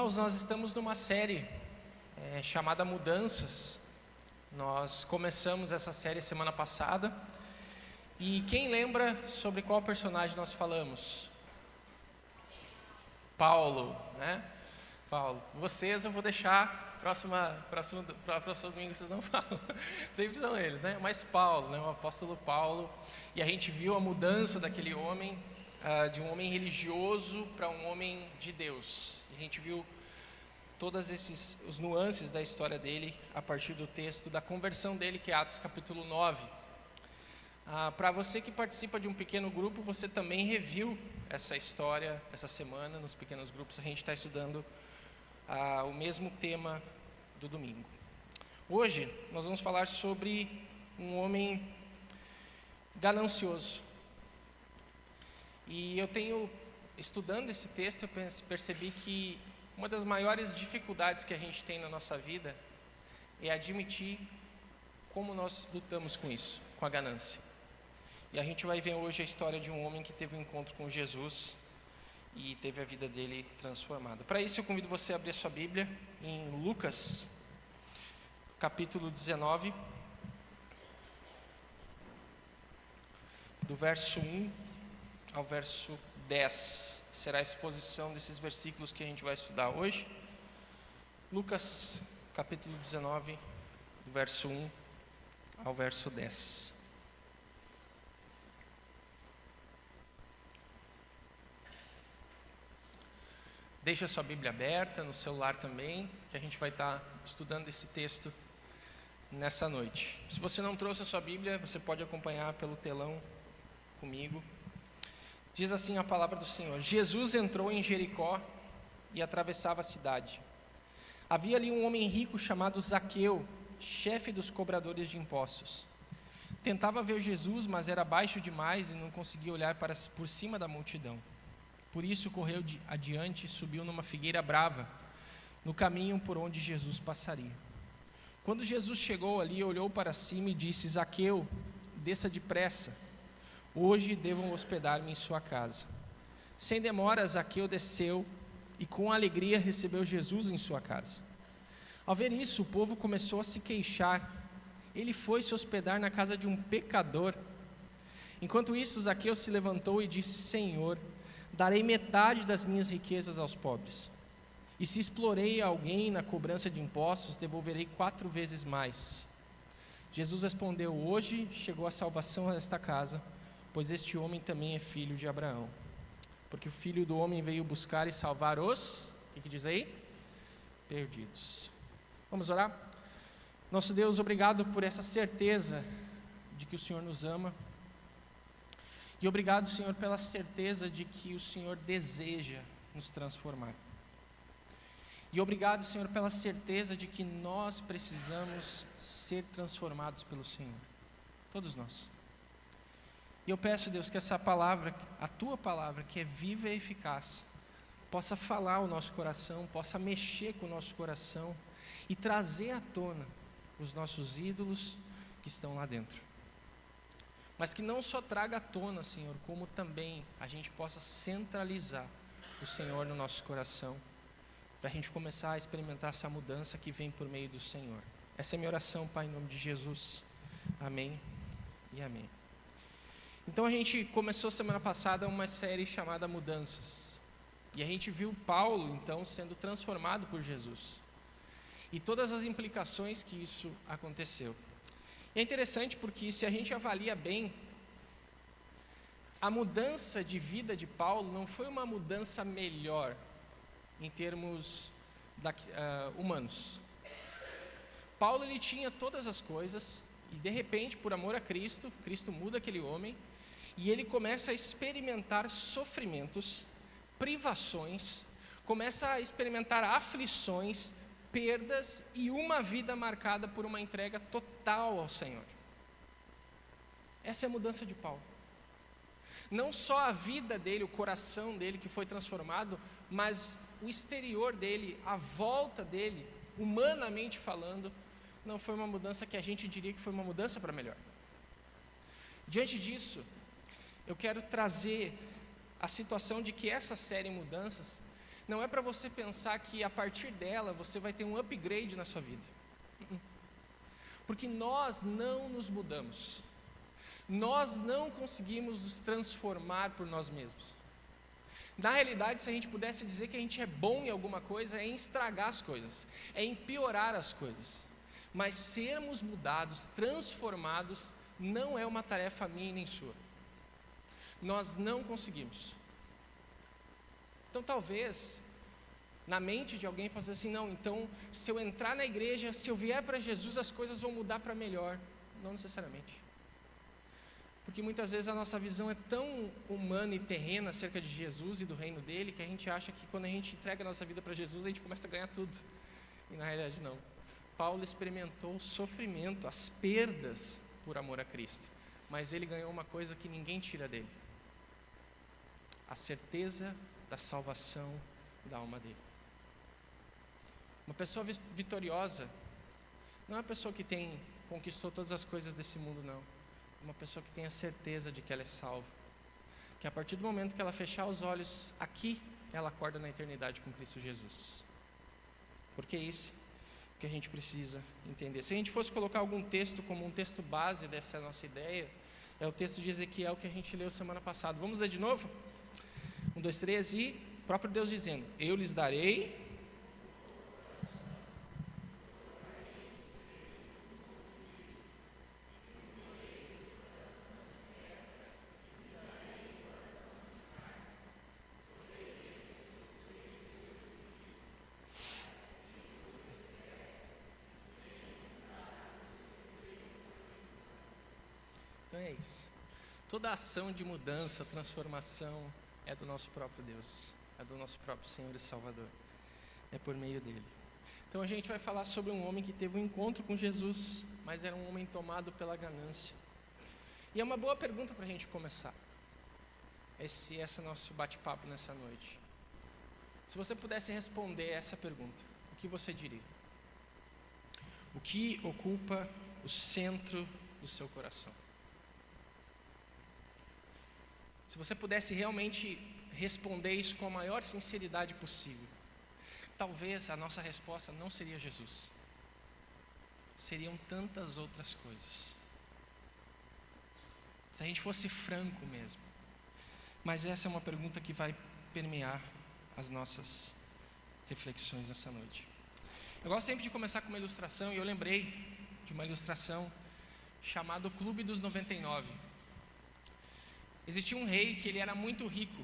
Irmãos, nós estamos numa série chamada Mudanças. Nós começamos essa série semana passada. E quem lembra sobre qual personagem nós falamos? Paulo, né? Paulo. Vocês eu vou deixar, próximo domingo vocês não falam. Sempre são eles, né? Mas Paulo, né? O apóstolo Paulo. E a gente viu a mudança daquele homem, de um homem religioso para um homem de Deus. E a gente viu todas os nuances da história dele a partir do texto da conversão dele, que é Atos capítulo 9. Para você que participa de um pequeno grupo, você também reviu essa história essa semana nos pequenos grupos. A gente está estudando o mesmo tema do domingo. Hoje nós vamos falar sobre um homem ganancioso. E eu estudando esse texto, eu percebi que uma das maiores dificuldades que a gente tem na nossa vida é admitir como nós lutamos com isso, com a ganância. E a gente vai ver hoje a história de um homem que teve um encontro com Jesus e teve a vida dele transformada. Para isso eu convido você a abrir a sua Bíblia em Lucas, capítulo 19, do verso 1 ao verso 10. Será a exposição desses versículos que a gente vai estudar hoje. Lucas, capítulo 19, do verso 1 ao verso 10. Deixa a sua Bíblia aberta, no celular também, que a gente vai estar estudando esse texto nessa noite. Se você não trouxe a sua Bíblia, você pode acompanhar pelo telão comigo. Diz assim a palavra do Senhor: Jesus entrou em Jericó e atravessava a cidade. Havia ali um homem rico chamado Zaqueu, chefe dos cobradores de impostos. Tentava ver Jesus, mas era baixo demais e não conseguia olhar por cima da multidão. Por isso correu adiante e subiu numa figueira brava, no caminho por onde Jesus passaria. Quando Jesus chegou ali, olhou para cima e disse: Zaqueu, desça depressa. Hoje devam hospedar-me em sua casa. Sem demora, Zaqueu desceu e com alegria recebeu Jesus em sua casa. Ao ver isso, o povo começou a se queixar. Ele foi se hospedar na casa de um pecador. Enquanto isso, Zaqueu se levantou e disse: Senhor, darei metade das minhas riquezas aos pobres. E se explorei alguém na cobrança de impostos, devolverei 4 vezes mais. Jesus respondeu: Hoje chegou a salvação a esta casa, pois este homem também é filho de Abraão. Porque o Filho do Homem veio buscar e salvar os, o que diz aí? Perdidos. Vamos orar? Nosso Deus, obrigado por essa certeza de que o Senhor nos ama. E obrigado, Senhor, pela certeza de que o Senhor deseja nos transformar. E obrigado, Senhor, pela certeza de que nós precisamos ser transformados pelo Senhor. Todos nós. E eu peço, Deus, que essa palavra, a Tua palavra, que é viva e eficaz, possa falar ao nosso coração, possa mexer com o nosso coração e trazer à tona os nossos ídolos que estão lá dentro. Mas que não só traga à tona, Senhor, como também a gente possa centralizar o Senhor no nosso coração, para a gente começar a experimentar essa mudança que vem por meio do Senhor. Essa é a minha oração, Pai, em nome de Jesus. Amém e amém. Então a gente começou semana passada uma série chamada Mudanças. E a gente viu Paulo, então, sendo transformado por Jesus. E todas as implicações que isso aconteceu. E é interessante porque se a gente avalia bem, a mudança de vida de Paulo não foi uma mudança melhor em termos humanos. Paulo, ele tinha todas as coisas e de repente, por amor a Cristo, Cristo muda aquele homem e ele começa a experimentar sofrimentos, privações, começa a experimentar aflições, perdas e uma vida marcada por uma entrega total ao Senhor. Essa é a mudança de Paulo. Não só a vida dele, o coração dele que foi transformado, mas o exterior dele, a volta dele, humanamente falando, não foi uma mudança que a gente diria que foi uma mudança para melhor. Diante disso, eu quero trazer a situação de que essa série Mudanças Não é para você pensar que a partir dela você vai ter um upgrade na sua vida. Porque nós não nos mudamos. Nós não conseguimos nos transformar por nós mesmos. Na realidade, se a gente pudesse dizer que a gente é bom em alguma coisa, é em estragar as coisas, é em piorar as coisas. Mas sermos mudados, transformados, não é uma tarefa minha nem sua. Nós não conseguimos. Então talvez, na mente de alguém, possa dizer assim, não, então se eu entrar na igreja, se eu vier para Jesus, as coisas vão mudar para melhor. Não necessariamente. Porque muitas vezes a nossa visão é tão humana e terrena acerca de Jesus e do reino dele, que a gente acha que quando a gente entrega a nossa vida para Jesus, a gente começa a ganhar tudo. E na realidade não. Paulo experimentou o sofrimento, as perdas por amor a Cristo. Mas ele ganhou uma coisa que ninguém tira dele: a certeza da salvação da alma dele. Uma pessoa vitoriosa não é uma pessoa que conquistou todas as coisas desse mundo, não. É uma pessoa que tem a certeza de que ela é salva, que a partir do momento que ela fechar os olhos aqui, ela acorda na eternidade com Cristo Jesus. Porque é isso que a gente precisa entender. Se a gente fosse colocar algum texto como um texto base dessa nossa ideia, é o texto de Ezequiel que a gente leu semana passada. Vamos ler de novo? 1, 2, 3, e o próprio Deus dizendo: eu lhes darei Então é isso. Toda ação de mudança, transformação é do nosso próprio Deus, é do nosso próprio Senhor e Salvador, é por meio dele. Então a gente vai falar sobre um homem que teve um encontro com Jesus, mas era um homem tomado pela ganância. E é uma boa pergunta para a gente começar esse nosso bate-papo nessa noite. Se você pudesse responder essa pergunta, o que você diria? O que ocupa o centro do seu coração? Se você pudesse realmente responder isso com a maior sinceridade possível, talvez a nossa resposta não seria Jesus. Seriam tantas outras coisas. Se a gente fosse franco mesmo. Mas essa é uma pergunta que vai permear as nossas reflexões nessa noite. Eu gosto sempre de começar com uma ilustração, e eu lembrei de uma ilustração chamada Clube dos 99. Existia um rei que ele era muito rico,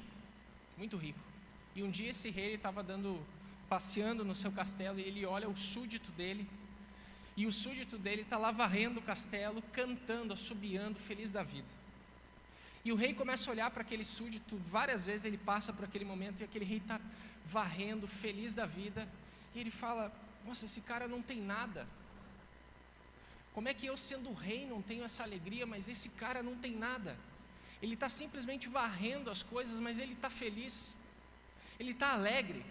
e um dia esse rei estava passeando no seu castelo, e ele olha o súdito dele, e o súdito dele está lá varrendo o castelo, cantando, assobiando, feliz da vida. E o rei começa a olhar para aquele súdito, várias vezes ele passa por aquele momento, e aquele rei está varrendo, feliz da vida, e ele fala: nossa, esse cara não tem nada. Como é que eu, sendo rei, não tenho essa alegria, mas esse cara não tem nada? Ele está simplesmente varrendo as coisas, mas ele está feliz, ele está alegre.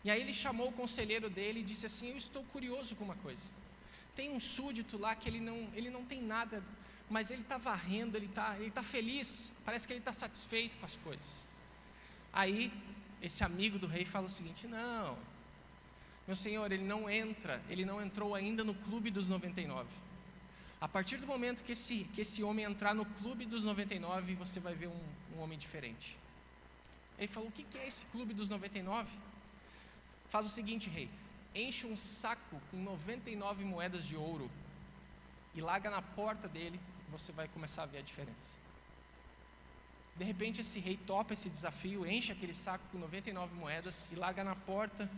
E aí ele chamou o conselheiro dele e disse assim: eu estou curioso com uma coisa. Tem um súdito lá que ele não tem nada, mas ele está varrendo, ele está feliz, parece que ele está satisfeito com as coisas. Aí esse amigo do rei fala o seguinte: não, meu senhor, ele não entrou ainda no clube dos 99. A partir do momento que esse homem entrar no clube dos 99, você vai ver um homem diferente. Ele falou: o que é esse clube dos 99? Faz o seguinte, rei: enche um saco com 99 moedas de ouro e larga na porta dele, e você vai começar a ver a diferença. De repente esse rei topa esse desafio, enche aquele saco com 99 moedas e larga na porta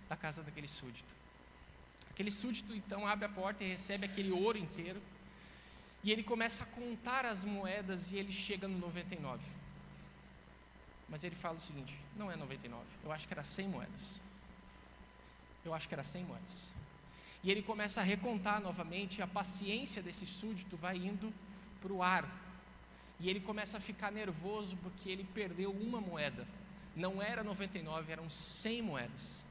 da casa daquele súdito. Aquele súdito então abre a porta e recebe aquele ouro inteiro, e ele começa a contar as moedas, e ele chega no 99. Mas ele fala o seguinte: não é 99, eu acho que era 100 moedas. E ele começa a recontar novamente, e a paciência desse súdito vai indo para o ar. E ele começa a ficar nervoso porque ele perdeu uma moeda. Não era 99, eram 100 moedas.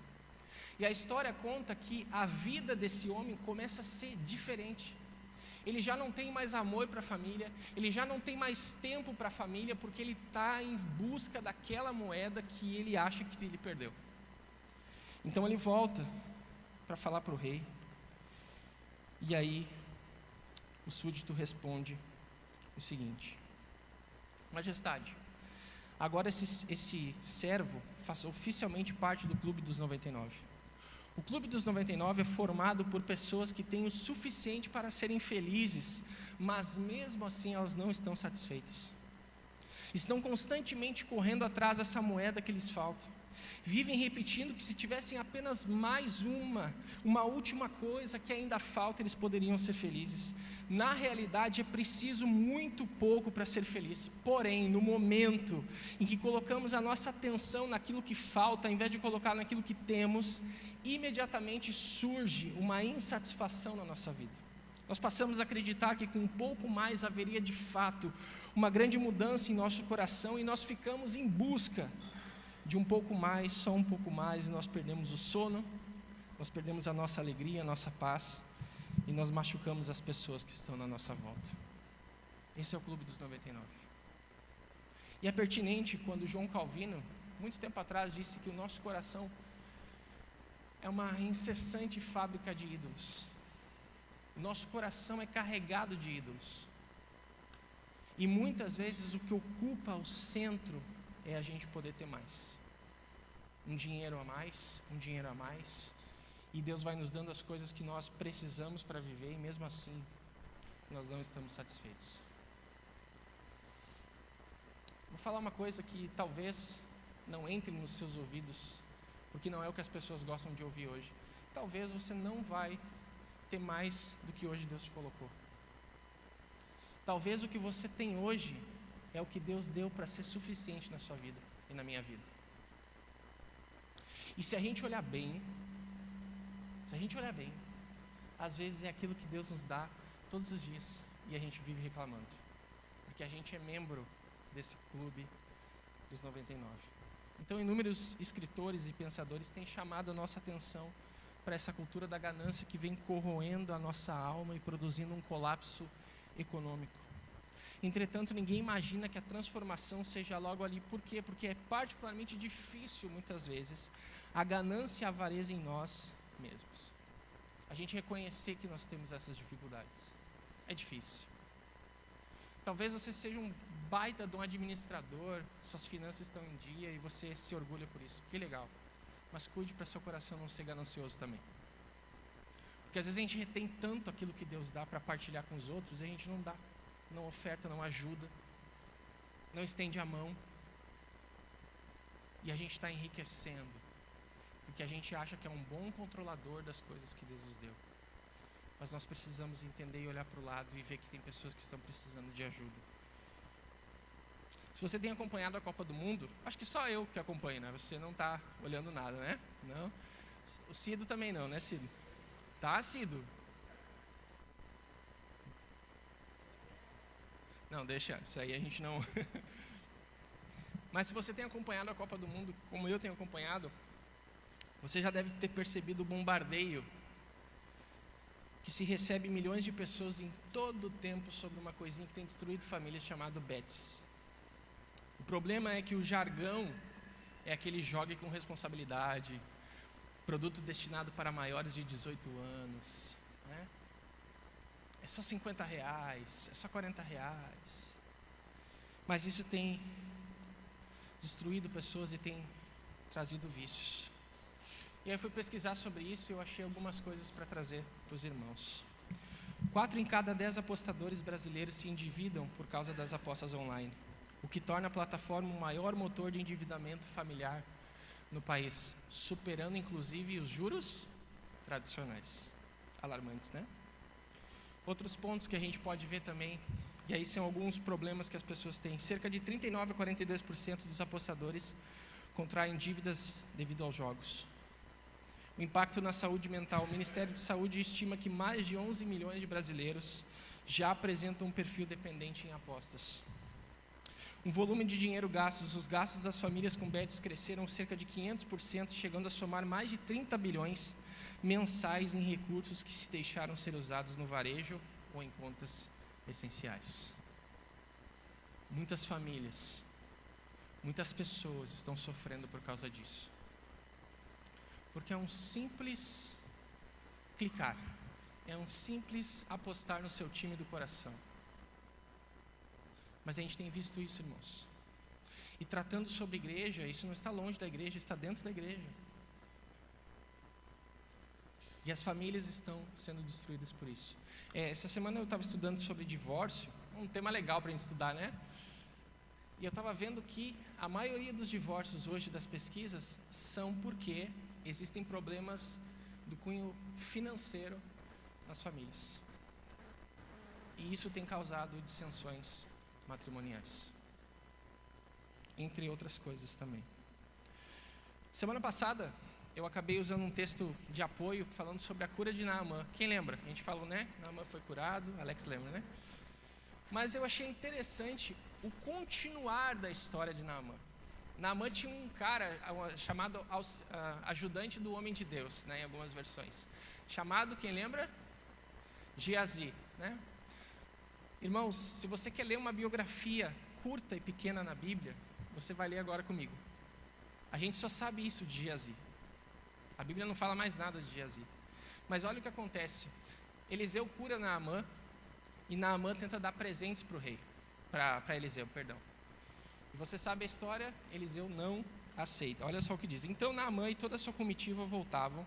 E a história conta que a vida desse homem começa a ser diferente. ele já não tem mais amor para a família, ele já não tem mais tempo para a família, porque ele está em busca daquela moeda que ele acha que ele perdeu. Então ele volta para falar para o rei, e aí o súdito responde o seguinte: Majestade, agora esse servo faz oficialmente parte do Clube dos 99. O Clube dos 99 é formado por pessoas que têm o suficiente para serem felizes, mas mesmo assim elas não estão satisfeitas. Estão constantemente correndo atrás dessa moeda que lhes falta. Vivem repetindo que se tivessem apenas mais uma última coisa que ainda falta, eles poderiam ser felizes. Na realidade, é preciso muito pouco para ser feliz. Porém, no momento em que colocamos a nossa atenção naquilo que falta, ao invés de colocar naquilo que temos, imediatamente surge uma insatisfação na nossa vida. Nós passamos a acreditar que com um pouco mais haveria de fato uma grande mudança em nosso coração, e nós ficamos em busca de um pouco mais, só um pouco mais, e nós perdemos o sono, nós perdemos a nossa alegria, a nossa paz, e nós machucamos as pessoas que estão na nossa volta. Esse é o Clube dos 99. E é pertinente quando João Calvino, muito tempo atrás, disse que o nosso coração é uma incessante fábrica de ídolos. O nosso coração é carregado de ídolos. E muitas vezes o que ocupa o centro é a gente poder ter mais. Um dinheiro a mais, e Deus vai nos dando as coisas que nós precisamos para viver, e mesmo assim, nós não estamos satisfeitos. Vou falar uma coisa que talvez não entre nos seus ouvidos, porque não é o que as pessoas gostam de ouvir hoje. Talvez você não vai ter mais do que hoje Deus te colocou. Talvez o que você tem hoje é o que Deus deu para ser suficiente na sua vida e na minha vida. E se a gente olhar bem, às vezes é aquilo que Deus nos dá todos os dias e a gente vive reclamando, porque a gente é membro desse clube dos 99. Então, inúmeros escritores e pensadores têm chamado a nossa atenção para essa cultura da ganância que vem corroendo a nossa alma e produzindo um colapso econômico. Entretanto, ninguém imagina que a transformação seja logo ali. Por quê? Porque é particularmente difícil, muitas vezes, a ganância e a avareza em nós mesmos. A gente reconhecer que nós temos essas dificuldades. É difícil. Talvez você seja um baita de um administrador, suas finanças estão em dia e você se orgulha por isso. Que legal. Mas cuide para seu coração não ser ganancioso também. Porque às vezes a gente retém tanto aquilo que Deus dá para partilhar com os outros e a gente não dá. Não oferta, não ajuda, não estende a mão, e a gente está enriquecendo, porque a gente acha que é um bom controlador das coisas que Deus nos deu. Mas nós precisamos entender e olhar para o lado e ver que tem pessoas que estão precisando de ajuda. Se você tem acompanhado a Copa do Mundo, acho que só eu que acompanho, né? Você não está olhando nada, né? Não? O Cido também não, né, Cido? Tá, Cido? Não, deixa, isso aí a gente não... Mas se você tem acompanhado a Copa do Mundo, como eu tenho acompanhado, você já deve ter percebido o bombardeio que se recebe milhões de pessoas em todo o tempo sobre uma coisinha que tem destruído famílias, chamado bets. O problema é que o jargão é aquele jogue com responsabilidade, produto destinado para maiores de 18 anos, né? É só R$50, é só R$40. Mas isso tem destruído pessoas e tem trazido vícios. E aí eu fui pesquisar sobre isso e eu achei algumas coisas para trazer para os irmãos. 4 em cada 10 apostadores brasileiros se endividam por causa das apostas online, o que torna a plataforma o maior motor de endividamento familiar no país, superando inclusive os juros tradicionais. Alarmantes, né? Outros pontos que a gente pode ver também, e aí são alguns problemas que as pessoas têm. Cerca de 39% a 42% dos apostadores contraem dívidas devido aos jogos. O impacto na saúde mental. O Ministério de Saúde estima que mais de 11 milhões de brasileiros já apresentam um perfil dependente em apostas. Um volume de dinheiro gastos. Os gastos das famílias com bets cresceram cerca de 500%, chegando a somar mais de 30 bilhões mensais em recursos que se deixaram ser usados no varejo ou em contas essenciais. Muitas famílias, muitas pessoas estão sofrendo por causa disso. Porque é um simples clicar, é um simples apostar no seu time do coração. Mas a gente tem visto isso, irmãos. E tratando sobre igreja, isso não está longe da igreja, está dentro da igreja. E as famílias estão sendo destruídas por isso. Essa semana eu estava estudando sobre divórcio, um tema legal para a gente estudar, né? E eu estava vendo que a maioria dos divórcios hoje das pesquisas são porque existem problemas do cunho financeiro nas famílias. E isso tem causado dissensões matrimoniais, entre outras coisas também. Semana passada, eu acabei usando um texto de apoio falando sobre a cura de Naamã. Quem lembra? A gente falou, né? Naamã foi curado, Alex lembra, né? Mas eu achei interessante o continuar da história de Naamã. Naamã tinha um cara chamado ajudante do homem de Deus, né, em algumas versões. Chamado, quem lembra? Geazi, né? Irmãos, se você quer ler uma biografia curta e pequena na Bíblia, você vai ler agora comigo. A gente só sabe isso de Geazi. A Bíblia não fala mais nada de Geazi. Mas olha o que acontece. Eliseu cura Naamã, e Naamã tenta dar presentes para o rei, para Eliseu, perdão. E você sabe a história, Eliseu não aceita. Olha só o que diz. Então Naamã e toda a sua comitiva voltavam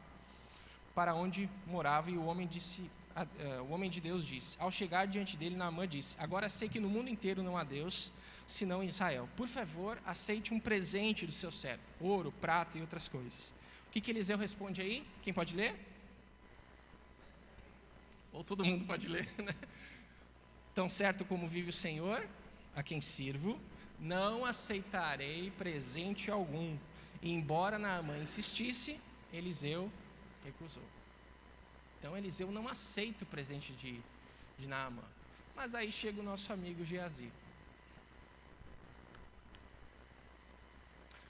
para onde morava, e o homem de Deus disse, ao chegar diante dele, Naamã disse, agora sei que no mundo inteiro não há Deus, senão em Israel. Por favor, aceite um presente do seu servo, ouro, prata e outras coisas. O que Eliseu responde aí? Quem pode ler? Ou todo mundo pode ler, né? Tão certo como vive o Senhor, a quem sirvo, não aceitarei presente algum. E embora Naamã insistisse, Eliseu recusou. Então Eliseu não aceita o presente de Naamã. Mas aí chega o nosso amigo Geazi.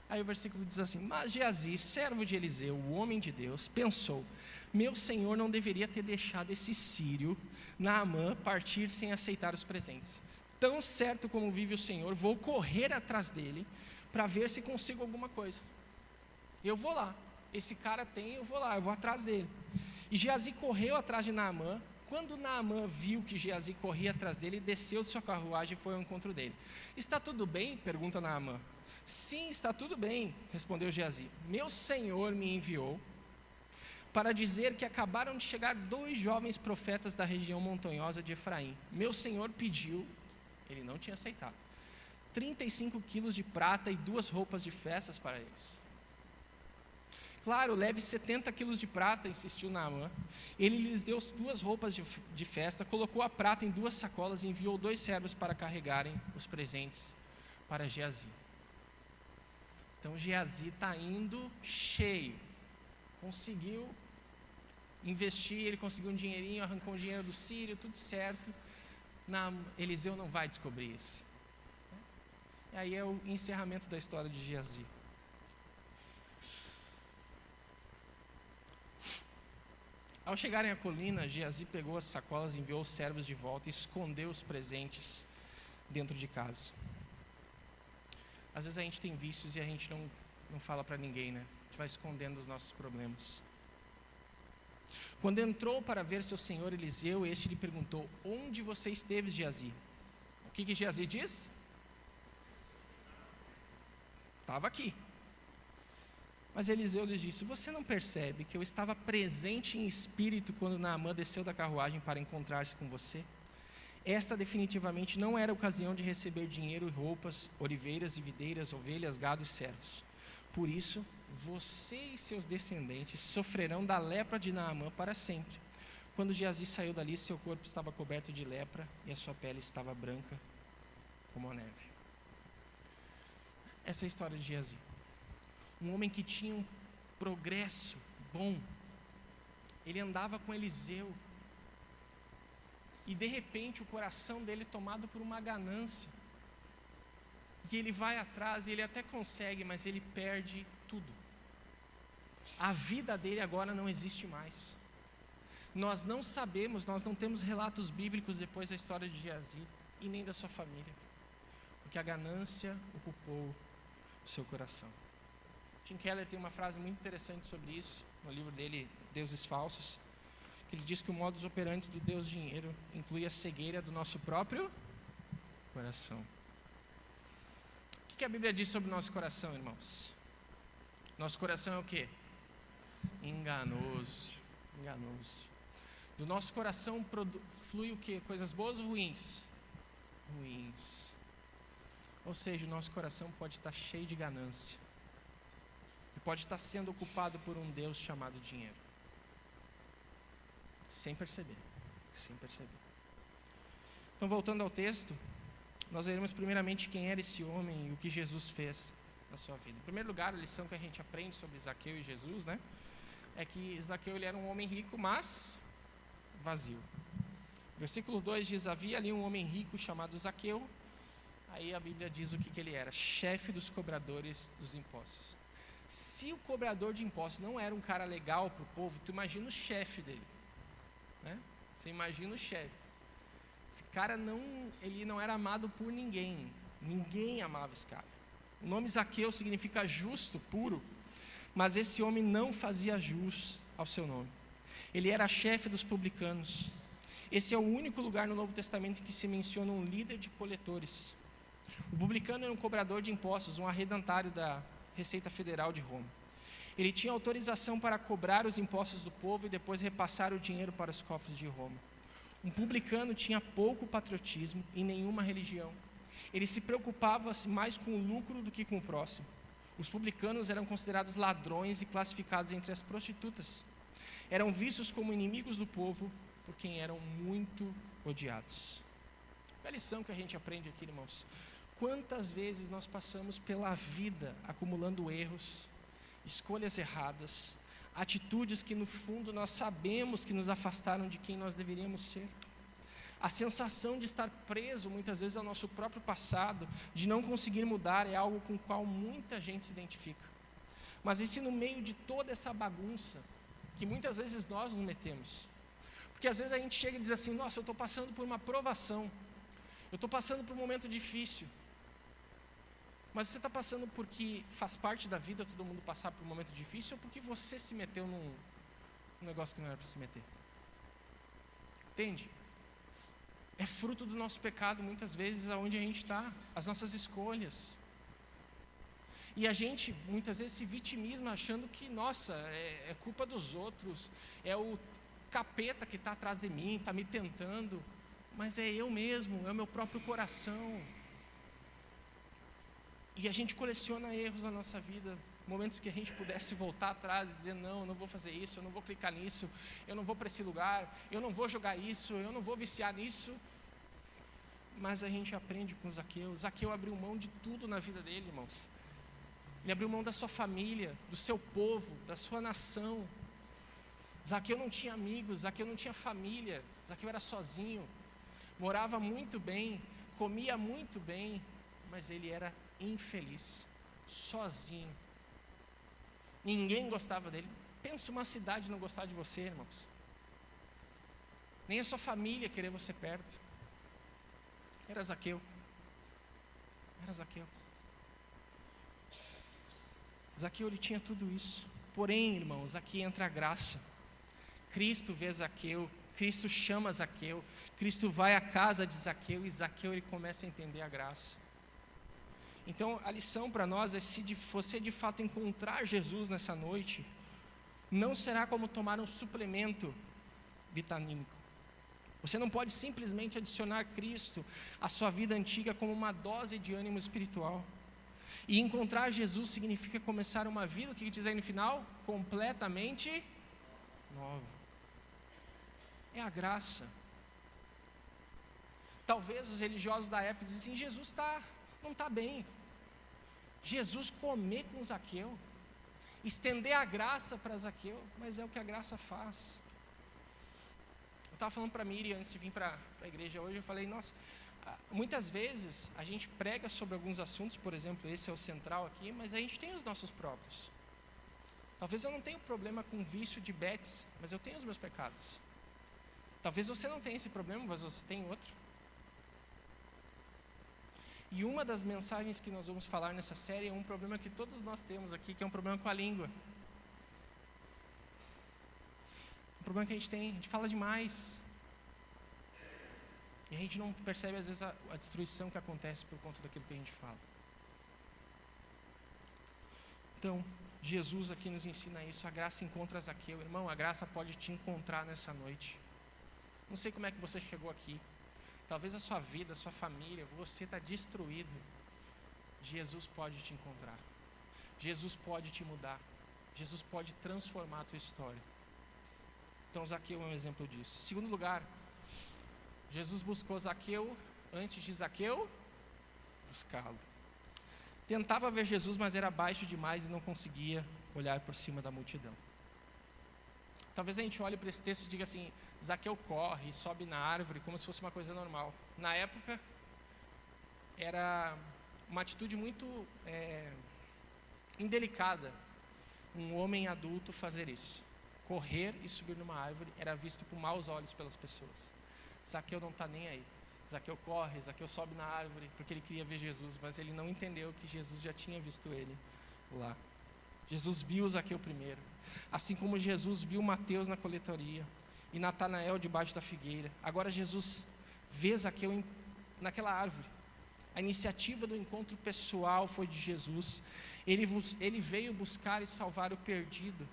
Aí o versículo diz assim, mas Geazi, servo de Eliseu, o homem de Deus, pensou, meu senhor não deveria ter deixado esse sírio, Naamã, partir sem aceitar os presentes. Tão certo como vive o Senhor, vou correr atrás dele, para ver se consigo alguma coisa. Eu vou lá, esse cara tem, eu vou lá, eu vou atrás dele. E Geazi correu atrás de Naamã. Quando Naamã viu que Geazi corria atrás dele, desceu de sua carruagem e foi ao encontro dele. Está tudo bem? Pergunta Naamã. Sim, está tudo bem, respondeu Geazi. Meu senhor me enviou para dizer que acabaram de chegar 2 jovens profetas da região montanhosa de Efraim. Meu senhor pediu, ele não tinha aceitado, 35 quilos de prata e 2 roupas de festas para eles. Claro, leve 70 quilos de prata, insistiu Naamã. Ele lhes deu 2 roupas de festa, colocou a prata em 2 sacolas e enviou 2 servos para carregarem os presentes para Geazi. Então Geazi está indo cheio, conseguiu investir, ele conseguiu um dinheirinho, arrancou um dinheiro do sírio, tudo certo. Eliseu não vai descobrir isso. E aí é o encerramento da história de Geazi. Ao chegarem à colina, Geazi pegou as sacolas, enviou os servos de volta e escondeu os presentes dentro de casa. Às vezes a gente tem vícios e a gente não fala para ninguém, né? A gente vai escondendo os nossos problemas. Quando entrou para ver seu senhor Eliseu, este lhe perguntou, onde você esteve, Geazi? O que Geazi diz? Estava aqui. Mas Eliseu lhes disse, você não percebe que eu estava presente em espírito quando Naamã desceu da carruagem para encontrar-se com você? Esta definitivamente não era a ocasião de receber dinheiro e roupas, oliveiras e videiras, ovelhas, gado e servos. Por isso, você e seus descendentes sofrerão da lepra de Naamã para sempre. Quando Geazi saiu dali, seu corpo estava coberto de lepra e a sua pele estava branca como a neve. Essa é a história de Geazi. Um homem que tinha um progresso bom. Ele andava com Eliseu. E de repente o coração dele é tomado por uma ganância. E ele vai atrás, e ele até consegue, mas ele perde tudo. A vida dele agora não existe mais. Nós não sabemos, nós não temos relatos bíblicos depois da história de Geazi e nem da sua família, porque a ganância ocupou o seu coração. Tim Keller tem uma frase muito interessante sobre isso, no livro dele, Deuses Falsos, que ele diz que o modus operandi do Deus dinheiro inclui a cegueira do nosso próprio coração. O que a Bíblia diz sobre o nosso coração, irmãos? Nosso coração é o quê? Enganoso. Do nosso coração flui o quê? Coisas boas ou ruins? Ruins. Ou seja, o nosso coração pode estar cheio de ganância. E pode estar sendo ocupado por um Deus chamado dinheiro. Sem perceber. Então, voltando ao texto, nós veremos primeiramente quem era esse homem e o que Jesus fez na sua vida. Em primeiro lugar, a lição que a gente aprende sobre Zaqueu e Jesus, né? É que Zaqueu ele era um homem rico, mas vazio. Versículo 2 diz: havia ali um homem rico chamado Zaqueu. Aí a Bíblia diz o que ele era: chefe dos cobradores dos impostos. Se o cobrador de impostos não era um cara legal para o povo, tu imagina o chefe dele, né? Você imagina o chefe. Esse cara ele não era amado por ninguém. Ninguém amava esse cara. O nome Zaqueu significa justo, puro. Mas esse homem não fazia jus ao seu nome. Ele era chefe dos publicanos. Esse é o único lugar no Novo Testamento em que se menciona um líder de coletores. O publicano era um cobrador de impostos, um arredentário da Receita Federal de Roma. Ele tinha autorização para cobrar os impostos do povo e depois repassar o dinheiro para os cofres de Roma. Um publicano tinha pouco patriotismo e nenhuma religião. Ele se preocupava mais com o lucro do que com o próximo. Os publicanos eram considerados ladrões e classificados entre as prostitutas. Eram vistos como inimigos do povo, por quem eram muito odiados. Qual é a lição que a gente aprende aqui, irmãos? Quantas vezes nós passamos pela vida acumulando erros, escolhas erradas, atitudes que no fundo nós sabemos que nos afastaram de quem nós deveríamos ser. A sensação de estar preso muitas vezes ao nosso próprio passado, de não conseguir mudar, é algo com o qual muita gente se identifica. Mas e se no meio de toda essa bagunça, que muitas vezes nós nos metemos, porque às vezes a gente chega e diz assim: nossa, eu estou passando por uma provação, eu estou passando por um momento difícil. Mas você está passando porque faz parte da vida todo mundo passar por um momento difícil, ou porque você se meteu num negócio que não era para se meter? Entende? É fruto do nosso pecado, muitas vezes, aonde a gente está, as nossas escolhas. E a gente, muitas vezes, se vitimiza achando que, nossa, é culpa dos outros, é o capeta que está atrás de mim, está me tentando, mas é eu mesmo, é o meu próprio coração. E a gente coleciona erros na nossa vida, momentos que a gente pudesse voltar atrás e dizer: não, eu não vou fazer isso, eu não vou clicar nisso, eu não vou para esse lugar, eu não vou jogar isso, eu não vou viciar nisso. Mas a gente aprende com Zaqueu. Zaqueu abriu mão de tudo na vida dele, irmãos. Ele abriu mão da sua família, do seu povo, da sua nação. Zaqueu não tinha amigos, Zaqueu não tinha família, Zaqueu era sozinho, morava muito bem, comia muito bem, mas ele era infeliz, sozinho. Ninguém gostava dele. Pensa uma cidade não gostar de você, irmãos. Nem a sua família querer você perto. Era Zaqueu. Zaqueu, ele tinha tudo isso. Porém, irmãos, aqui entra a graça. Cristo vê Zaqueu, Cristo chama Zaqueu, Cristo vai à casa de Zaqueu, e Zaqueu ele começa a entender a graça. Então, a lição para nós é: se você de fato encontrar Jesus nessa noite, não será como tomar um suplemento vitamínico. Você não pode simplesmente adicionar Cristo à sua vida antiga como uma dose de ânimo espiritual. E encontrar Jesus significa começar uma vida, o que diz aí no final? Completamente nova. É a graça. Talvez os religiosos da época dizem assim: Jesus não está bem. Jesus comer com Zaqueu, estender a graça para Zaqueu, mas é o que a graça faz. Eu estava falando para a Miriam antes de vir para a igreja hoje, eu falei: nossa, muitas vezes a gente prega sobre alguns assuntos, por exemplo, esse é o central aqui, mas a gente tem os nossos próprios. Talvez eu não tenha problema com vício de bets, mas eu tenho os meus pecados. Talvez você não tenha esse problema, mas você tem outro. E uma das mensagens que nós vamos falar nessa série é um problema que todos nós temos aqui, que é um problema com a língua. Um problema que a gente fala demais. E a gente não percebe às vezes a destruição que acontece por conta daquilo que a gente fala. Então, Jesus aqui nos ensina isso, a graça encontra Zaqueu. Irmão, a graça pode te encontrar nessa noite. Não sei como é que você chegou aqui. Talvez a sua vida, a sua família, você está destruído. Jesus pode te encontrar. Jesus pode te mudar. Jesus pode transformar a tua história. Então Zaqueu é um exemplo disso. Segundo lugar, Jesus buscou Zaqueu antes de Zaqueu buscá-lo. Tentava ver Jesus, mas era baixo demais e não conseguia olhar por cima da multidão. Talvez a gente olhe para esse texto e diga assim: Zaqueu corre, sobe na árvore, como se fosse uma coisa normal. Na época, era uma atitude muito indelicada um homem adulto fazer isso. Correr e subir numa árvore era visto com maus olhos pelas pessoas. Zaqueu não está nem aí. Zaqueu corre, Zaqueu sobe na árvore, porque ele queria ver Jesus, mas ele não entendeu que Jesus já tinha visto ele lá. Jesus viu Zaqueu primeiro, assim como Jesus viu Mateus na coletoria e Natanael debaixo da figueira. Agora Jesus vê Zaqueu naquela árvore. A iniciativa do encontro pessoal foi de Jesus. Ele veio buscar e salvar o perdido.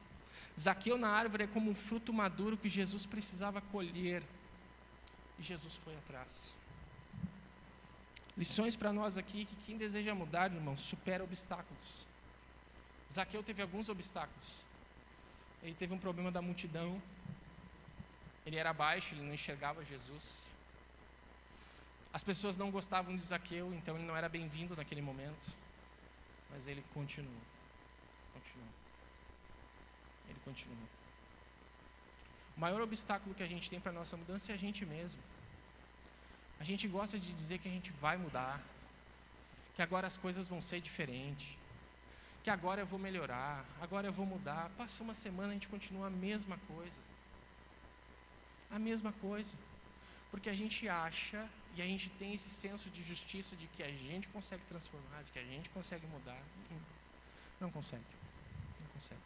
Zaqueu na árvore é como um fruto maduro que Jesus precisava colher, e Jesus foi atrás. Lições para nós aqui, que quem deseja mudar, irmão, supera obstáculos. Zaqueu teve alguns obstáculos. Ele teve um problema da multidão. Ele era baixo, ele não enxergava Jesus. As pessoas não gostavam de Zaqueu, então ele não era bem-vindo naquele momento. Mas ele continuou. Ele continuou. O maior obstáculo que a gente tem para a nossa mudança é a gente mesmo. A gente gosta de dizer que a gente vai mudar, que agora as coisas vão ser diferentes, que agora eu vou melhorar, agora eu vou mudar. Passa uma semana, a gente continua a mesma coisa. A mesma coisa. Porque a gente acha e a gente tem esse senso de justiça de que a gente consegue transformar, de que a gente consegue mudar. Não consegue. Não consegue.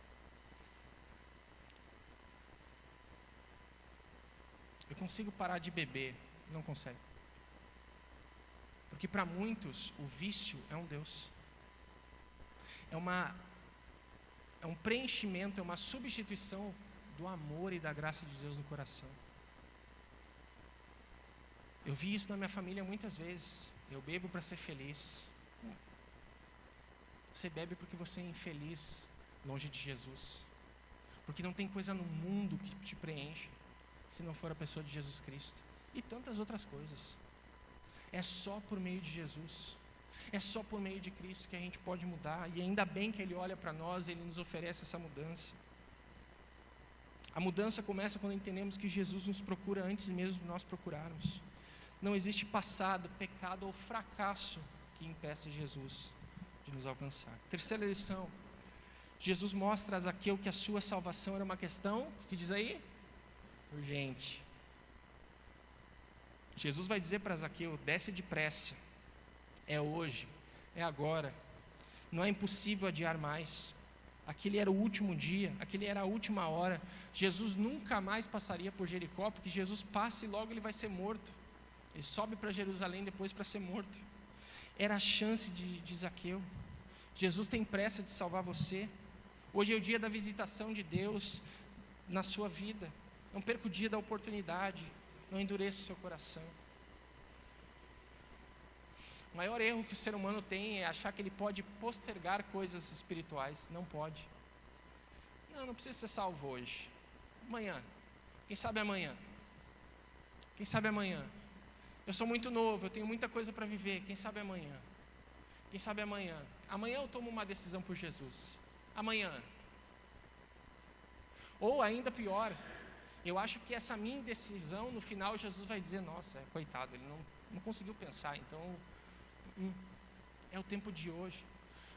Eu consigo parar de beber. Não consegue. Porque para muitos o vício é um Deus. É um preenchimento, é uma substituição do amor e da graça de Deus no coração. Eu vi isso na minha família muitas vezes. Eu bebo para ser feliz. Você bebe porque você é infeliz longe de Jesus. Porque não tem coisa no mundo que te preenche se não for a pessoa de Jesus Cristo. E tantas outras coisas. É só por meio de Jesus. É só por meio de Cristo que a gente pode mudar. E ainda bem que Ele olha para nós e Ele nos oferece essa mudança. A mudança começa quando entendemos que Jesus nos procura antes mesmo de nós procurarmos. Não existe passado, pecado ou fracasso que impeça Jesus de nos alcançar. Terceira lição. Jesus mostra a Zaqueu que a sua salvação era uma questão, o que diz aí? Urgente. Jesus vai dizer para Zaqueu: desce depressa. É hoje, é agora. Não é impossível adiar mais. Aquele era o último dia, aquele era a última hora. Jesus nunca mais passaria por Jericó, porque Jesus passa e logo ele vai ser morto. Ele sobe para Jerusalém depois para ser morto. Era a chance de Zaqueu. Jesus tem pressa de salvar você. Hoje é o dia da visitação de Deus na sua vida. Não perca o dia da oportunidade. Não endureça o seu coração. O maior erro que o ser humano tem é achar que ele pode postergar coisas espirituais. Não pode. Não precisa ser salvo hoje. Amanhã. Quem sabe amanhã? Quem sabe amanhã? Eu sou muito novo, eu tenho muita coisa para viver. Quem sabe amanhã? Quem sabe amanhã? Amanhã eu tomo uma decisão por Jesus. Amanhã. Ou ainda pior, eu acho que essa minha indecisão, no final Jesus vai dizer: nossa, coitado, ele não conseguiu pensar, então é o tempo de hoje.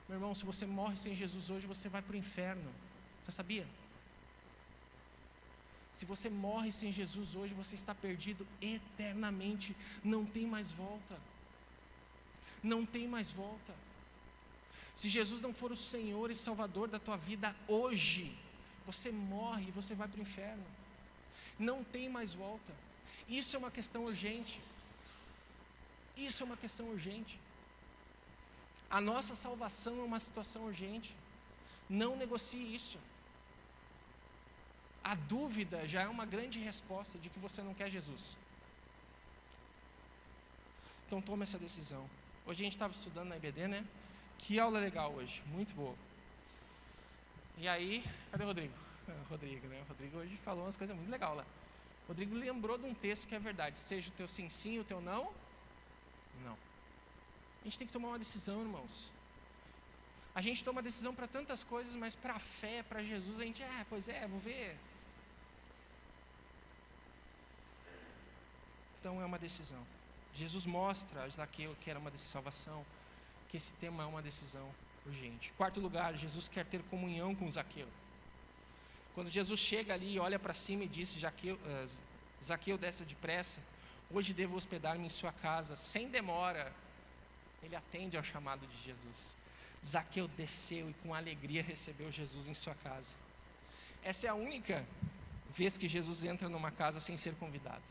Meu irmão, se você morre sem Jesus hoje, você vai para o inferno. Você sabia? Se você morre sem Jesus hoje, você está perdido eternamente. Não tem mais volta. Não tem mais volta. Se Jesus não for o Senhor e Salvador da tua vida hoje, você morre e você vai para o inferno. Não tem mais volta. Isso é uma questão urgente. Isso é uma questão urgente. A nossa salvação é uma situação urgente. Não negocie isso. A dúvida já é uma grande resposta de que você não quer Jesus. Então tome essa decisão. Hoje a gente estava estudando na IBD, né? Que aula legal hoje, muito boa. E aí, cadê o Rodrigo? Rodrigo, né? O Rodrigo hoje falou umas coisas muito legais lá. O Rodrigo lembrou de um texto que é verdade. Seja o teu sim, sim, o teu não, não. A gente tem que tomar uma decisão, irmãos. A gente toma decisão para tantas coisas, mas para a fé, para Jesus, a gente, pois é, vou ver. Então é uma decisão. Jesus mostra a Zaqueu que era uma salvação, que esse tema é uma decisão urgente. Quarto lugar, Jesus quer ter comunhão com Zaqueu. Quando Jesus chega ali e olha para cima e diz, Zaqueu, desça depressa, hoje devo hospedar-me em sua casa, sem demora. Ele atende ao chamado de Jesus. Zaqueu desceu e com alegria recebeu Jesus em sua casa. Essa é a única vez que Jesus entra numa casa sem ser convidado.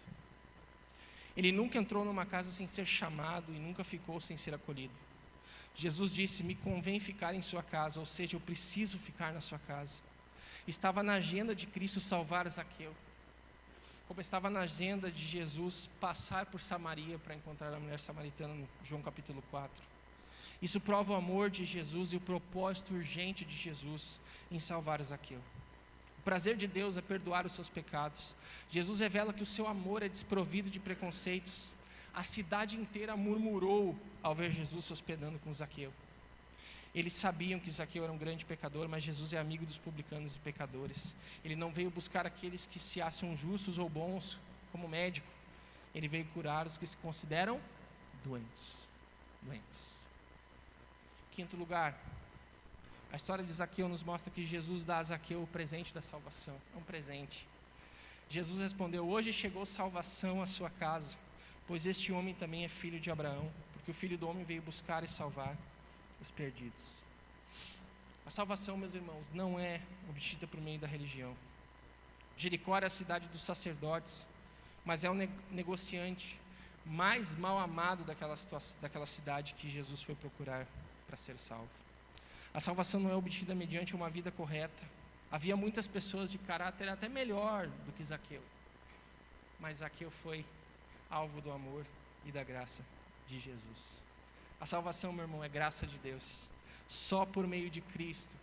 Ele nunca entrou numa casa sem ser chamado e nunca ficou sem ser acolhido. Jesus disse, me convém ficar em sua casa, ou seja, eu preciso ficar na sua casa. Estava na agenda de Cristo salvar Zaqueu, como estava na agenda de Jesus passar por Samaria para encontrar a mulher samaritana no João capítulo 4. Isso prova o amor de Jesus e o propósito urgente de Jesus em salvar Zaqueu. O prazer de Deus é perdoar os seus pecados. Jesus revela que o seu amor é desprovido de preconceitos. A cidade inteira murmurou ao ver Jesus se hospedando com Zaqueu. Eles sabiam que Zaqueu era um grande pecador, mas Jesus é amigo dos publicanos e pecadores. Ele não veio buscar aqueles que se acham justos ou bons, como médico. Ele veio curar os que se consideram doentes. Quinto lugar, a história de Zaqueu nos mostra que Jesus dá a Zaqueu o presente da salvação. É um presente. Jesus respondeu, hoje chegou salvação à sua casa, pois este homem também é filho de Abraão, porque o Filho do Homem veio buscar e salvar os perdidos. A salvação, meus irmãos, não é obtida por meio da religião. Jericó era a cidade dos sacerdotes, mas é um negociante mais mal amado daquela cidade que Jesus foi procurar para ser salvo. A salvação não é obtida mediante uma vida correta. Havia muitas pessoas de caráter até melhor do que Zaqueu, mas Zaqueu foi alvo do amor e da graça de Jesus. A salvação, meu irmão, é graça de Deus. Só por meio de Cristo,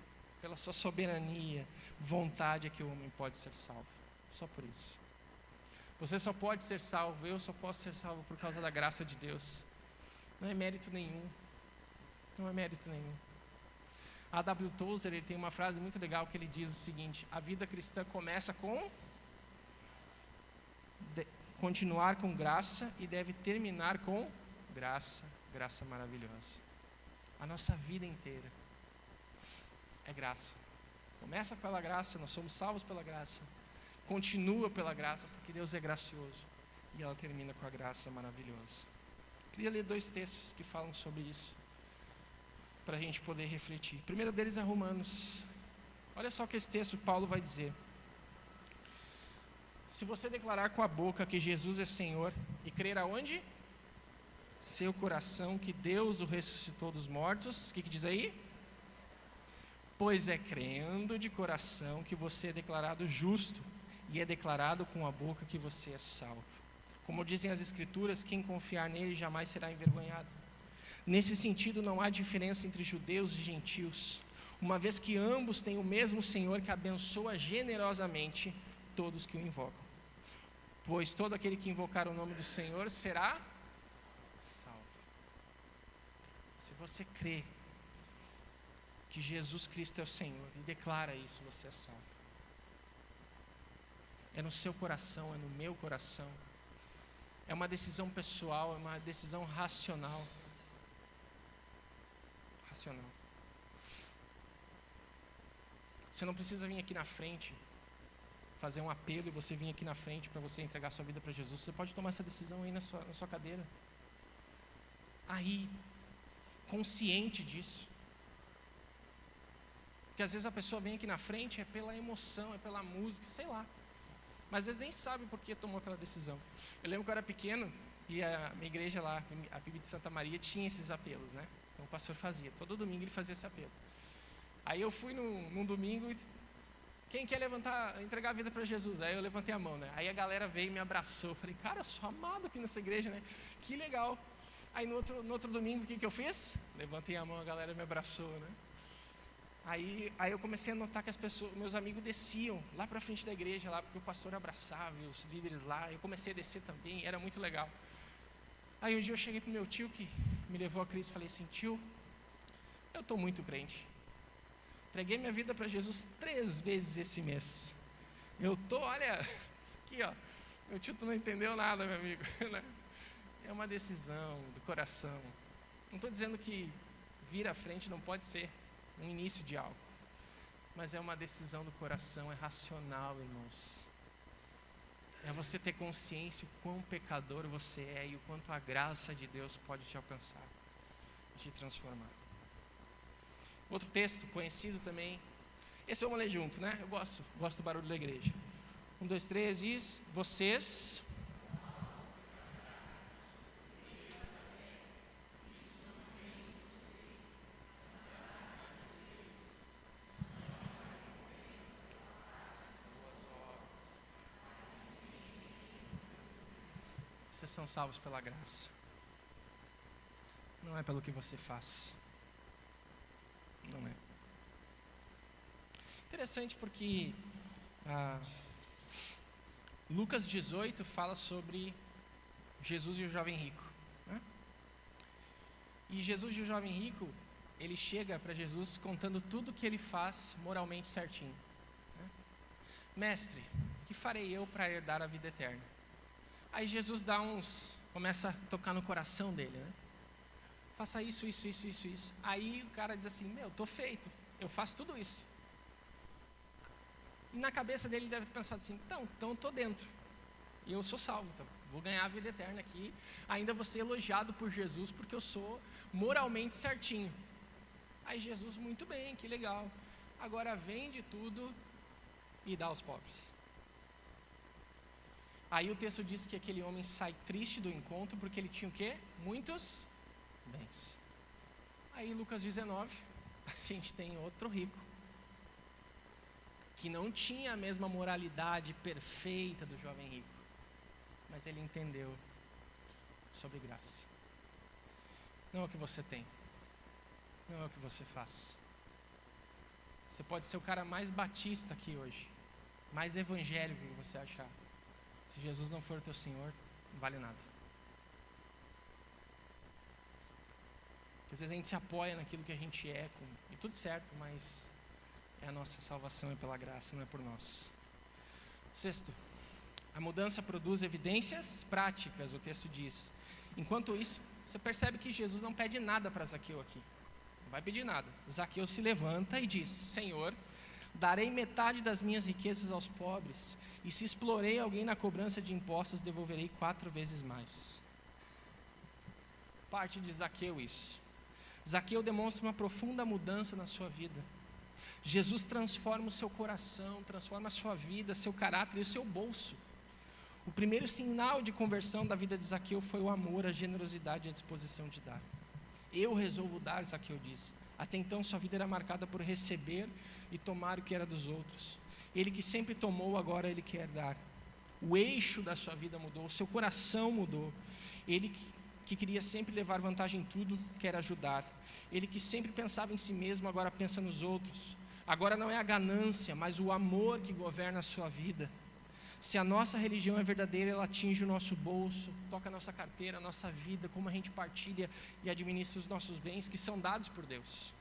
pela sua soberania, vontade é que o homem pode ser salvo. Só por isso. Você só pode ser salvo, eu só posso ser salvo por causa da graça de Deus. Não é mérito nenhum. Não é mérito nenhum. A W. Tozer, ele tem uma frase muito legal que ele diz o seguinte: a vida cristã começa com continuar com graça e deve terminar com graça. Graça maravilhosa. A nossa vida inteira é graça. Começa pela graça, nós somos salvos pela graça. Continua pela graça, porque Deus é gracioso. E ela termina com a graça maravilhosa. Queria ler 2 textos que falam sobre isso, para a gente poder refletir. O primeiro deles é Romanos. Olha só o que esse texto Paulo vai dizer. Se você declarar com a boca que Jesus é Senhor e crer aonde? Seu coração que Deus o ressuscitou dos mortos, o que diz aí? Pois é crendo de coração que você é declarado justo e é declarado com a boca que você é salvo. Como dizem as Escrituras, quem confiar nele jamais será envergonhado. Nesse sentido, não há diferença entre judeus e gentios, uma vez que ambos têm o mesmo Senhor que abençoa generosamente todos que o invocam. Pois todo aquele que invocar o nome do Senhor será salvo. Se você crê que Jesus Cristo é o Senhor e declara isso, você é salvo. É no seu coração, é no meu coração. É uma decisão pessoal, é uma decisão racional. Você não precisa vir aqui na frente fazer um apelo e você vir aqui na frente para você entregar sua vida para Jesus. Você pode tomar essa decisão aí na sua cadeira. Aí, consciente disso. Porque às vezes a pessoa vem aqui na frente é pela emoção, é pela música, sei lá. Mas às vezes nem sabe por que tomou aquela decisão. Eu lembro que eu era pequeno e a minha igreja lá, a PIB de Santa Maria, tinha esses apelos, né? Então o pastor fazia, todo domingo ele fazia esse apelo. Aí eu fui num domingo e quem quer entregar a vida para Jesus? Aí eu levantei a mão, né? Aí a galera veio e me abraçou. Eu falei, cara, eu sou amado aqui nessa igreja, né? Que legal. Aí no outro domingo, o que eu fiz? Levantei a mão, a galera me abraçou, né? Aí eu comecei a notar que as pessoas, meus amigos desciam lá para frente da igreja, lá, porque o pastor abraçava e os líderes lá. Eu comecei a descer também, era muito legal. Aí um dia eu cheguei para o meu tio, que me levou a Cristo, e falei assim, tio, eu estou muito crente. Entreguei minha vida para Jesus 3 vezes esse mês. Eu estou, olha, aqui ó, meu tio, tu não entendeu nada, meu amigo. É uma decisão do coração. Não estou dizendo que vir à frente não pode ser um início de algo, mas é uma decisão do coração, é racional, irmãos. É você ter consciência o quão pecador você é e o quanto a graça de Deus pode te alcançar, te transformar. Outro texto conhecido também, esse vamos ler junto, né? Eu gosto do barulho da igreja. 1, 2, 3, diz, vocês... Vocês são salvos pela graça. Não é pelo que você faz. Não é. Interessante porque Lucas 18 fala sobre Jesus e o jovem rico, né? E Jesus e o jovem rico, ele chega para Jesus contando tudo que ele faz moralmente certinho, né? Mestre, que farei eu para herdar a vida eterna? Aí Jesus começa a tocar no coração dele, né? Faça isso. Aí o cara diz assim, estou feito, eu faço tudo isso. E na cabeça dele ele deve ter pensado assim, então eu estou dentro, e eu sou salvo, então vou ganhar a vida eterna aqui, ainda vou ser elogiado por Jesus, porque eu sou moralmente certinho. Aí Jesus, muito bem, que legal, agora vende tudo e dá aos pobres. Aí o texto diz que aquele homem sai triste do encontro, porque ele tinha o quê? Muitos bens. Aí Lucas 19, a gente tem outro rico, que não tinha a mesma moralidade perfeita do jovem rico, mas ele entendeu sobre graça. Não é o que você tem, não é o que você faz. Você pode ser o cara mais batista aqui hoje, mais evangélico que você achar. Se Jesus não for o teu Senhor, não vale nada. Às vezes a gente se apoia naquilo que a gente é, e tudo certo, mas a nossa salvação é pela graça, não é por nós. 6, a mudança produz evidências práticas, o texto diz. Enquanto isso, você percebe que Jesus não pede nada para Zaqueu aqui. Não vai pedir nada. Zaqueu se levanta e diz, Senhor, darei metade das minhas riquezas aos pobres, e se explorei alguém na cobrança de impostos, devolverei 4 vezes mais. Parte de Zaqueu isso. Zaqueu demonstra uma profunda mudança na sua vida. Jesus transforma o seu coração, transforma a sua vida, seu caráter e o seu bolso. O primeiro sinal de conversão da vida de Zaqueu foi o amor, a generosidade e a disposição de dar. Eu resolvo dar, Zaqueu diz. Até então sua vida era marcada por receber e tomar o que era dos outros. Ele que sempre tomou, agora ele quer dar. O eixo da sua vida mudou, o seu coração mudou. Ele que queria sempre levar vantagem em tudo, quer ajudar. Ele que sempre pensava em si mesmo, agora pensa nos outros. Agora não é a ganância, mas o amor que governa a sua vida. Se a nossa religião é verdadeira, ela atinge o nosso bolso, toca a nossa carteira, a nossa vida, como a gente partilha e administra os nossos bens que são dados por Deus.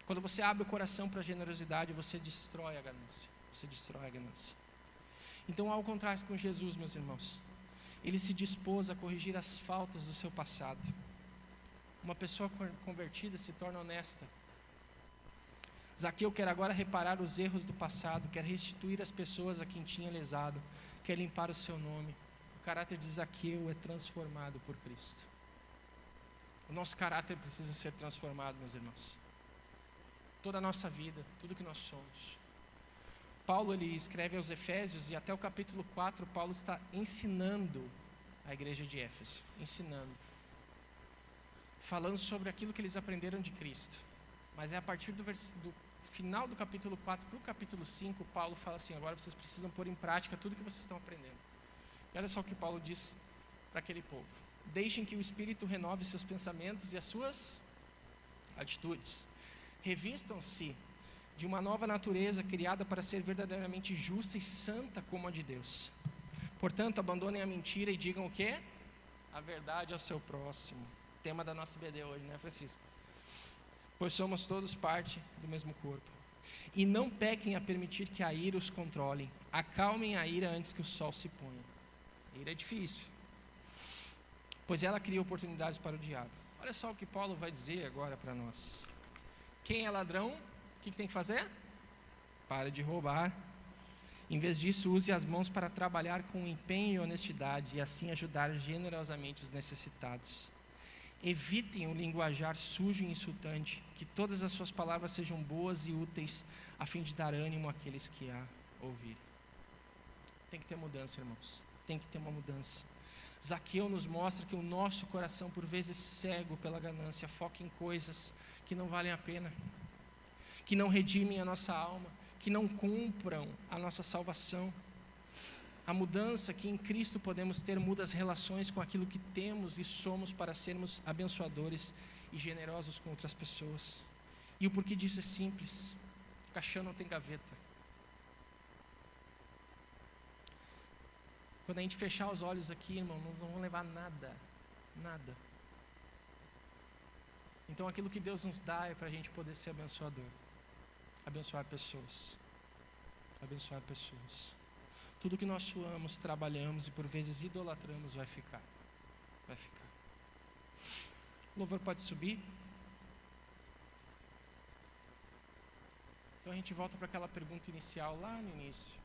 Quando você abre o coração para a generosidade, você destrói a ganância. Você destrói a ganância. Então há o contraste com Jesus, meus irmãos. Ele se dispôs a corrigir as faltas do seu passado. Uma pessoa convertida se torna honesta. Zaqueu quer agora reparar os erros do passado, quer restituir as pessoas a quem tinha lesado, quer limpar o seu nome. O caráter de Zaqueu é transformado por Cristo. O nosso caráter precisa ser transformado, meus irmãos. Toda a nossa vida, tudo que nós somos. Paulo, ele escreve aos Efésios, e até o capítulo 4, Paulo está ensinando a igreja de Éfeso, falando sobre aquilo que eles aprenderam de Cristo. Mas é a partir do final do capítulo 4 para o capítulo 5, Paulo fala assim: agora vocês precisam pôr em prática tudo que vocês estão aprendendo. E olha só o que Paulo diz para aquele povo: deixem que o Espírito renove seus pensamentos e as suas atitudes. Revistam-se de uma nova natureza criada para ser verdadeiramente justa e santa como a de Deus. Portanto, abandonem a mentira e digam o quê? A verdade ao seu próximo. Tema da nossa BD hoje, né, Francisco? Pois somos todos parte do mesmo corpo. E não pequem a permitir que a ira os controle. Acalmem a ira antes que o sol se ponha. A ira é difícil, pois ela cria oportunidades para o diabo. Olha só o que Paulo vai dizer agora para nós. Quem é ladrão, o que tem que fazer? Pare de roubar. Em vez disso, use as mãos para trabalhar com empenho e honestidade e assim ajudar generosamente os necessitados. Evitem o linguajar sujo e insultante, que todas as suas palavras sejam boas e úteis, a fim de dar ânimo àqueles que a ouvirem. Tem que ter mudança, irmãos. Tem que ter uma mudança. Zaqueu nos mostra que o nosso coração, por vezes cego pela ganância, foca em coisas que não valem a pena, que não redimem a nossa alma, que não cumpram a nossa salvação. A mudança que em Cristo podemos ter muda as relações com aquilo que temos e somos para sermos abençoadores e generosos com outras pessoas. E o porquê disso é simples: caixão não tem gaveta. Quando a gente fechar os olhos aqui, irmão, nós não vamos levar nada, nada. Então aquilo que Deus nos dá é para a gente poder ser abençoador, abençoar pessoas, abençoar pessoas. Tudo que nós suamos, trabalhamos e por vezes idolatramos vai ficar. O louvor pode subir. Então a gente volta para aquela pergunta inicial lá no início.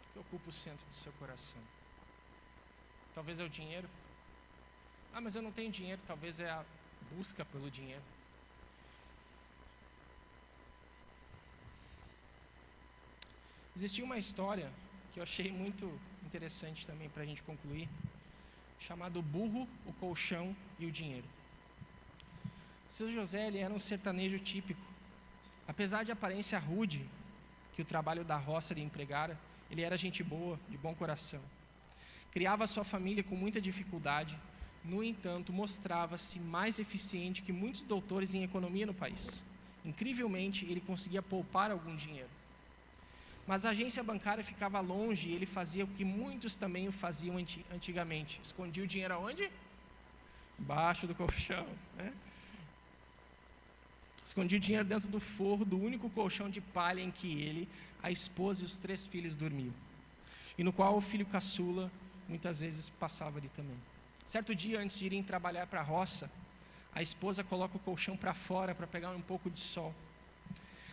O que ocupa o centro do seu coração? Talvez é o dinheiro. Mas eu não tenho dinheiro. Talvez é a busca pelo dinheiro. Existia uma história que eu achei muito interessante também para a gente concluir, chamado O Burro, o Colchão e o Dinheiro. Seu José, ele era um sertanejo típico. Apesar de aparência rude, que o trabalho da roça lhe empregara, ele era gente boa, de bom coração. Criava sua família com muita dificuldade, no entanto, mostrava-se mais eficiente que muitos doutores em economia no país. Incrivelmente, ele conseguia poupar algum dinheiro. Mas a agência bancária ficava longe e ele fazia o que muitos também o faziam antigamente. Escondia o dinheiro aonde? Embaixo do colchão, né? Escondia o dinheiro dentro do forro do único colchão de palha em que ele, a esposa e os 3 filhos dormiam. E no qual o filho caçula muitas vezes passava ali também. Certo dia, antes de irem trabalhar para a roça, a esposa coloca o colchão para fora para pegar um pouco de sol.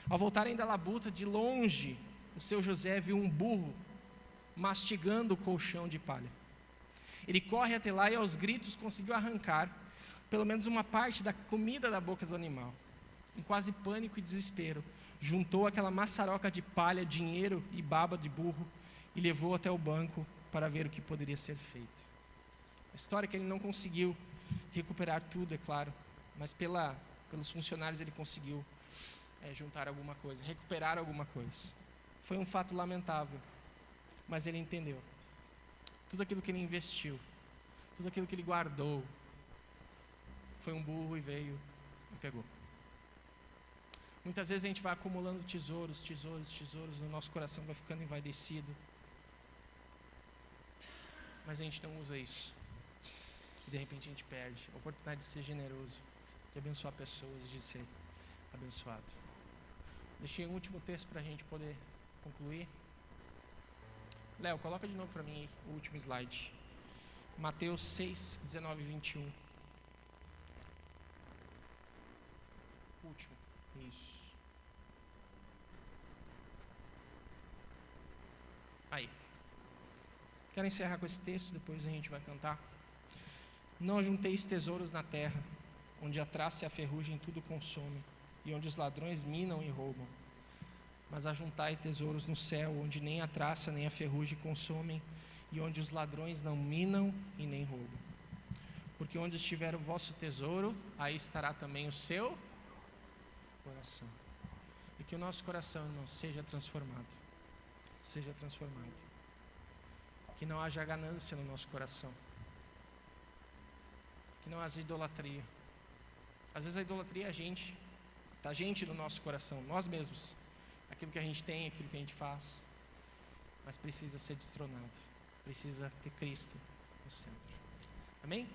Ao voltarem da labuta, de longe, o seu José viu um burro mastigando o colchão de palha. Ele corre até lá e aos gritos conseguiu arrancar pelo menos uma parte da comida da boca do animal. Em quase pânico e desespero, juntou aquela maçaroca de palha, dinheiro e baba de burro e levou até o banco para ver o que poderia ser feito. A história é que ele não conseguiu recuperar tudo, é claro, mas pelos funcionários ele conseguiu juntar alguma coisa, recuperar alguma coisa. Foi um fato lamentável, mas ele entendeu. Tudo aquilo que ele investiu, tudo aquilo que ele guardou, foi um burro e veio e pegou. Muitas vezes a gente vai acumulando tesouros, no nosso coração vai ficando envaidecido. Mas a gente não usa isso. E de repente a gente perde a oportunidade de ser generoso, de abençoar pessoas, de ser abençoado. Deixei um último texto para a gente poder concluir. Léo, coloca de novo para mim o último slide. Mateus 6, 19 e 21. Último. Isso. Aí. Quero encerrar com esse texto, depois a gente vai cantar. Não ajunteis tesouros na terra, onde a traça e a ferrugem tudo consomem, e onde os ladrões minam e roubam. Mas ajuntai tesouros no céu, onde nem a traça nem a ferrugem consomem, e onde os ladrões não minam e nem roubam. Porque onde estiver o vosso tesouro, aí estará também o seu coração. E que o nosso coração, irmão, seja transformado. Seja transformado. Que não haja ganância no nosso coração. Que não haja idolatria. Às vezes a idolatria é a gente. Está a gente no nosso coração, nós mesmos. Aquilo que a gente tem, aquilo que a gente faz. Mas precisa ser destronado. Precisa ter Cristo no centro. Amém?